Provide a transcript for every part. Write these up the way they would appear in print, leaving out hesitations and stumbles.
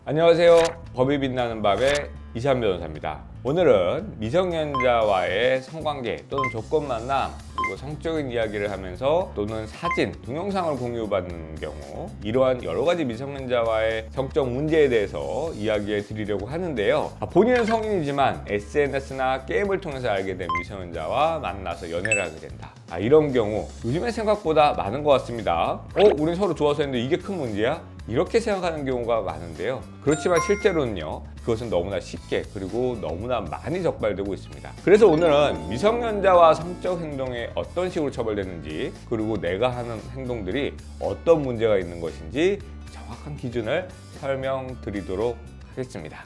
안녕하세요. 법이 빛나는 밤의 이시안 변호사입니다. 오늘은 미성년자와의 성관계 또는 조건 만남 그리고 성적인 이야기를 하면서 또는 사진, 동영상을 공유받는 경우 이러한 여러 가지 미성년자와의 성적 문제에 대해서 이야기해 드리려고 하는데요. 본인은 성인이지만 SNS나 게임을 통해서 알게 된 미성년자와 만나서 연애를 하게 된다. 이런 경우 요즘에 생각보다 많은 것 같습니다. 우린 서로 좋아서 했는데 이게 큰 문제야? 이렇게 생각하는 경우가 많은데요. 그렇지만 실제로는요, 그것은 너무나 쉽게 그리고 너무나 많이 적발되고 있습니다. 그래서 오늘은 미성년자와 성적 행동에 어떤 식으로 처벌되는지 그리고 내가 하는 행동들이 어떤 문제가 있는 것인지 정확한 기준을 설명드리도록 하겠습니다.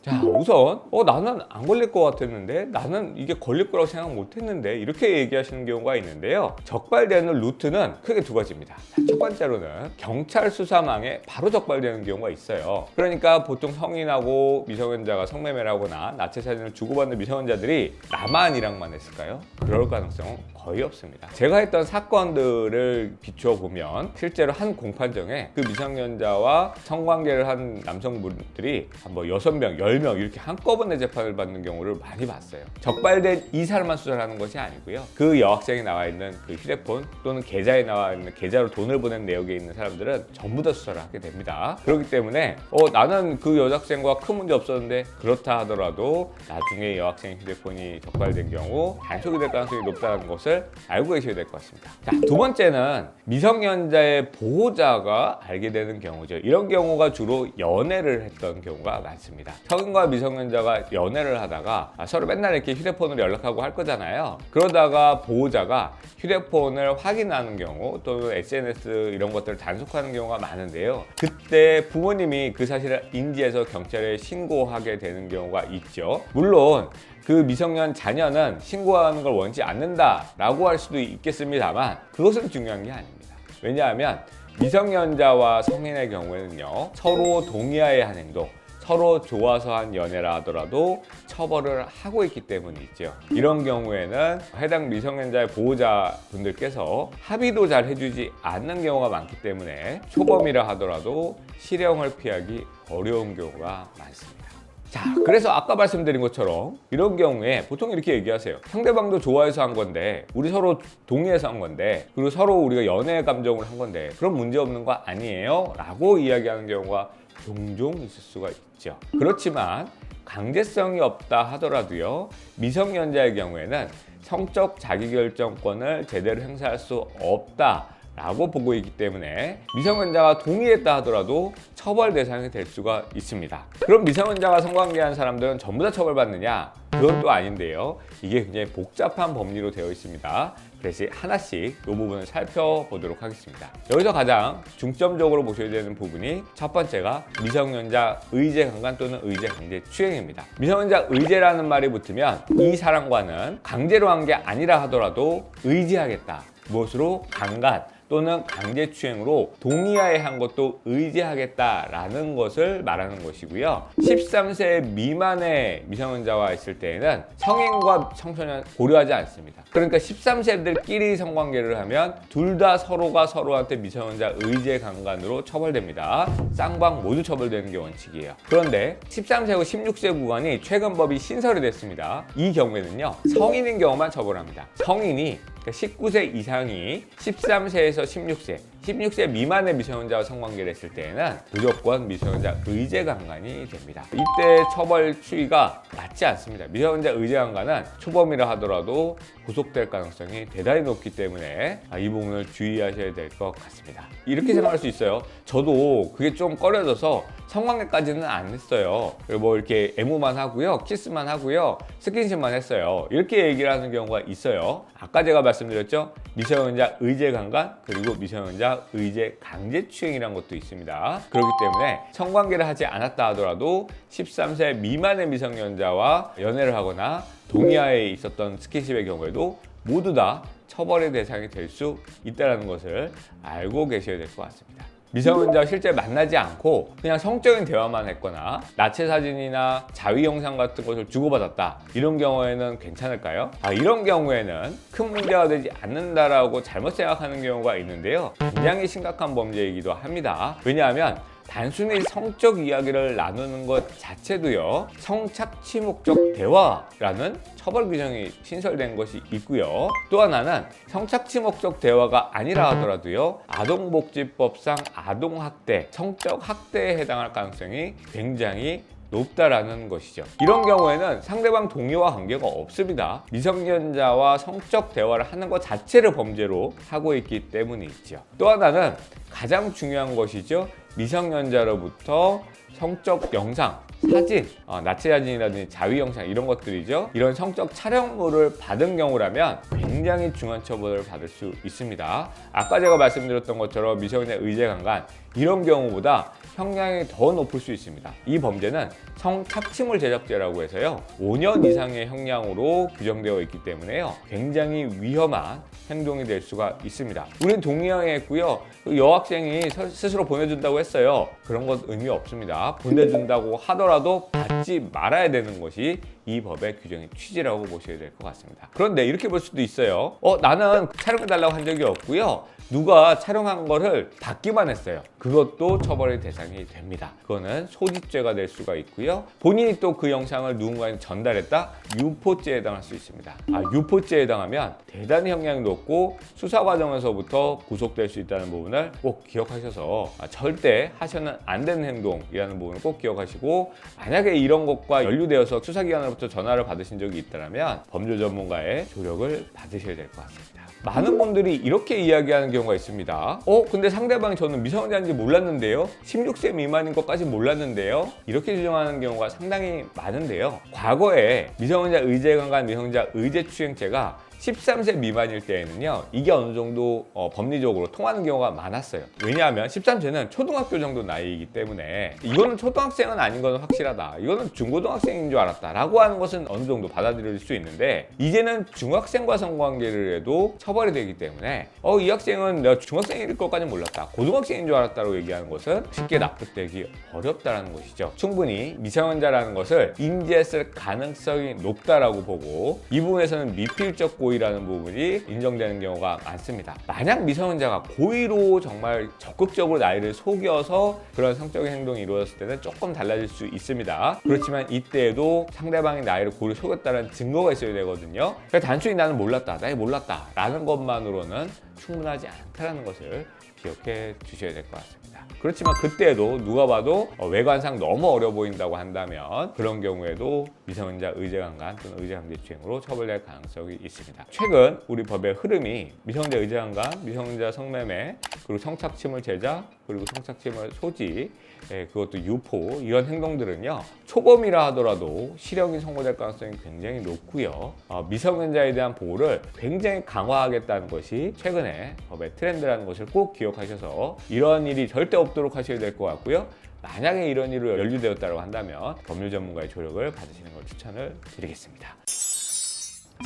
자, 우선 나는 안 걸릴 것 같았는데 나는 이게 걸릴 거라고 생각 못 했는데 이렇게 얘기하시는 경우가 있는데요. 적발되는 루트는 크게 두 가지입니다. 첫 번째로는 경찰 수사망에 바로 적발되는 경우가 있어요. 그러니까 보통 성인하고 미성년자가 성매매를 하거나 나체 사진을 주고받는 미성년자들이 나만이랑만 했을까요? 그럴 가능성은 거의 없습니다. 제가 했던 사건들을 비추어 보면 실제로 한 공판정에 그 미성년자와 성관계를 한 남성분들이 뭐 6명, 10명 이렇게 한꺼번에 재판을 받는 경우를 많이 봤어요. 적발된 이 사람만 수사를 하는 것이 아니고요. 그 여학생이 나와 있는 그 휴대폰 또는 계좌에 나와 있는 계좌로 돈을 보낸 내역에 있는 사람들은 전부 다 수사를 하게 됩니다. 그렇기 때문에 나는 그 여학생과 큰 문제 없었는데 그렇다 하더라도 나중에 여학생 휴대폰이 적발된 경우 단속이 될 가능성이 높다는 것을 알고 계셔야 될 것 같습니다. 자, 두 번째는 미성년자의 보호자가 알게 되는 경우죠. 이런 경우가 주로 연애를 했던 경우가 많습니다. 성인과 미성년자가 연애를 하다가 서로 맨날 이렇게 휴대폰으로 연락하고 할 거잖아요. 그러다가 보호자가 휴대폰을 확인하는 경우 또는 SNS 이런 것들을 단속하는 경우가 많은데요. 그때 부모님이 그 사실을 인지해서 경찰에 신고하게 되는 경우가 있죠. 물론 그 미성년 자녀는 신고하는 걸 원치 않는다라고 할 수도 있겠습니다만 그것은 중요한 게 아닙니다. 왜냐하면 미성년자와 성인의 경우에는요, 서로 동의하에 한 행동, 서로 좋아서 한 연애라 하더라도 처벌을 하고 있기 때문이죠. 이런 경우에는 해당 미성년자의 보호자분들께서 합의도 잘 해주지 않는 경우가 많기 때문에 초범이라 하더라도 실형을 피하기 어려운 경우가 많습니다. 자, 그래서 아까 말씀드린 것처럼 이런 경우에 보통 이렇게 얘기하세요. 상대방도 좋아해서 한 건데 우리 서로 동의해서 한 건데 그리고 서로 우리가 연애 감정을 한 건데 그럼 문제 없는 거 아니에요? 라고 이야기하는 경우가 종종 있을 수가 있죠. 그렇지만 강제성이 없다 하더라도요, 미성년자의 경우에는 성적 자기결정권을 제대로 행사할 수 없다 라고 보고 있기 때문에 미성년자가 동의했다 하더라도 처벌 대상이 될 수가 있습니다. 그럼 미성년자가 성관계한 사람들은 전부 다 처벌받느냐? 그건 또 아닌데요. 이게 굉장히 복잡한 법리로 되어 있습니다. 그래서 하나씩 이 부분을 살펴보도록 하겠습니다. 여기서 가장 중점적으로 보셔야 되는 부분이 첫 번째가 미성년자 의제 강간 또는 의제 강제 추행입니다. 미성년자 의제라는 말이 붙으면 이 사람과는 강제로 한 게 아니라 하더라도 의지하겠다. 무엇으로? 강간 또는 강제추행으로 동의하에 한 것도 의지하겠다라는 것을 말하는 것이고요. 13세 미만의 미성년자와 있을 때에는 성인과 청소년 고려하지 않습니다. 그러니까 13세들끼리 성관계를 하면 둘 다 서로가 서로한테 미성년자 의제 강간으로 처벌됩니다. 쌍방 모두 처벌되는 게 원칙이에요. 그런데 13세하고 16세 구간이 최근 법이 신설이 됐습니다. 이 경우에는요, 성인인 경우만 처벌합니다. 성인이 그러니까 19세 이상이 13세에서 16세 미만의 미성년자와 성관계를 했을 때에는 무조건 미성년자 의제 강간이 됩니다. 이때 처벌 추이가 맞지 않습니다. 미성년자 의제 강간은 초범이라 하더라도 구속될 가능성이 대단히 높기 때문에 이 부분을 주의하셔야 될 것 같습니다. 이렇게 생각할 수 있어요. 저도 그게 좀 꺼려져서 성관계까지는 안 했어요. 뭐 이렇게 애무만 하고요, 키스만 하고요, 스킨십만 했어요. 이렇게 얘기를 하는 경우가 있어요. 아까 제가 말씀드렸죠? 미성년자 의제 강간 그리고 미성년자 의제 강제추행이라는 것도 있습니다. 그렇기 때문에 성관계를 하지 않았다 하더라도 13세 미만의 미성년자와 연애를 하거나 동의하에 있었던 스킨십의 경우에도 모두 다 처벌의 대상이 될 수 있다는 것을 알고 계셔야 될 것 같습니다. 미성년자와 실제 만나지 않고 그냥 성적인 대화만 했거나 나체 사진이나 자위 영상 같은 것을 주고받았다, 이런 경우에는 괜찮을까요? 이런 경우에는 큰 문제가 되지 않는다라고 잘못 생각하는 경우가 있는데요, 굉장히 심각한 범죄이기도 합니다. 왜냐하면 단순히 성적 이야기를 나누는 것 자체도요, 성착취 목적 대화라는 처벌 규정이 신설된 것이 있고요. 또 하나는 성착취 목적 대화가 아니라 하더라도요, 아동복지법상 아동학대, 성적 학대에 해당할 가능성이 굉장히 높다라는 것이죠. 이런 경우에는 상대방 동의와 관계가 없습니다. 미성년자와 성적 대화를 하는 것 자체를 범죄로 하고 있기 때문이죠. 또 하나는 가장 중요한 것이죠. 미성년자로부터 성적 영상, 사진, 나체 사진이라든지 자위 영상 이런 것들이죠. 이런 성적 촬영물을 받은 경우라면 굉장히 중한 처벌을 받을 수 있습니다. 아까 제가 말씀드렸던 것처럼 미성년자 의제강간 이런 경우보다 형량이 더 높을 수 있습니다. 이 범죄는 성착취물 제작죄라고 해서요, 5년 이상의 형량으로 규정되어 있기 때문에요, 굉장히 위험한 행동이 될 수가 있습니다. 우린 동의하겠고요, 여학생이 스스로 보내준다고 했어요. 그런 것 의미 없습니다. 보내준다고 하더라도 받지 말아야 되는 것이 이 법의 규정의 취지라고 보셔야 될 것 같습니다. 그런데 이렇게 볼 수도 있어요. 나는 촬영해달라고 한 적이 없고요, 누가 촬영한 거를 받기만 했어요. 그것도 처벌의 대상이 됩니다. 그거는 소집죄가 될 수가 있고요. 본인이 또 그 영상을 누군가에게 전달했다? 유포죄에 해당할 수 있습니다. 유포죄에 해당하면 대단히 형량이 높고 수사 과정에서부터 구속될 수 있다는 부분을 꼭 기억하셔서 절대 하셔는 안 되는 행동이라는 부분을 꼭 기억하시고, 만약에 이런 것과 연루되어서 수사기관으로부터 전화를 받으신 적이 있다면 법률 전문가의 조력을 받으셔야 될 것 같습니다. 많은 분들이 이렇게 이야기하는 경우가 있습니다. 근데 상대방이 저는 미성년자인지 몰랐는데요, 16세 미만인 것까지 몰랐는데요, 이렇게 주장하는 경우가 상당히 많은데요. 과거에 미성년자 의제강간, 미성년자 의제추행죄가 13세 미만일 때에는요, 이게 어느 정도 법리적으로 통하는 경우가 많았어요. 왜냐하면 13세는 초등학교 정도 나이이기 때문에 이거는 초등학생은 아닌 건 확실하다, 이거는 중고등학생인 줄 알았다 라고 하는 것은 어느 정도 받아들일 수 있는데, 이제는 중학생과 성관계를 해도 처벌이 되기 때문에 이 학생은 내가 중학생일 것까지 몰랐다, 고등학생인 줄 알았다고 얘기하는 것은 쉽게 납득되기 어렵다라는 것이죠. 충분히 미성년자라는 것을 인지했을 가능성이 높다라고 보고, 이 부분에서는 미필적 고의라는 부분이 인정되는 경우가 많습니다. 만약 미성년자가 고의로 정말 적극적으로 나이를 속여서 그런 성적인 행동이 이루어졌을 때는 조금 달라질 수 있습니다. 그렇지만 이때에도 상대방이 나이를 고의로 속였다는 증거가 있어야 되거든요. 그러니까 단순히 나는 몰랐다, 나이 몰랐다 라는 것만으로는 충분하지 않다는 것을 기억해 주셔야 될 것 같습니다. 그렇지만 그때도 누가 봐도 외관상 너무 어려 보인다고 한다면 그런 경우에도 미성년자 의제강간 또는 의제강제추행으로 처벌될 가능성이 있습니다. 최근 우리 법의 흐름이 미성년자 의제강간, 미성년자 성매매, 그리고 성착취물 제작, 그리고 성착취물 소지, 그것도 유포, 이런 행동들은요, 초범이라 하더라도 실형이 선고될 가능성이 굉장히 높고요, 미성년자에 대한 보호를 굉장히 강화하겠다는 것이 최근에 법의 트렌드라는 것을 꼭 기억하셔서 이러한 일이 절대 없도록 하셔야 될 것 같고요. 만약에 이런 일로 연루되었다고 한다면 법률 전문가의 조력을 받으시는 걸 추천을 드리겠습니다.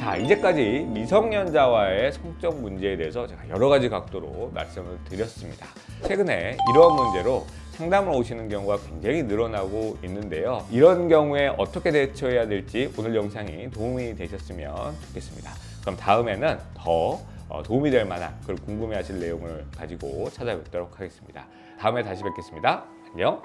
자, 이제까지 미성년자와의 성적 문제에 대해서 제가 여러 가지 각도로 말씀을 드렸습니다. 최근에 이러한 문제로 상담을 오시는 경우가 굉장히 늘어나고 있는데요. 이런 경우에 어떻게 대처해야 될지 오늘 영상이 도움이 되셨으면 좋겠습니다. 그럼 다음에는 더 도움이 될 만한, 그리고 궁금해하실 내용을 가지고 찾아뵙도록 하겠습니다. 다음에 다시 뵙겠습니다. 안녕.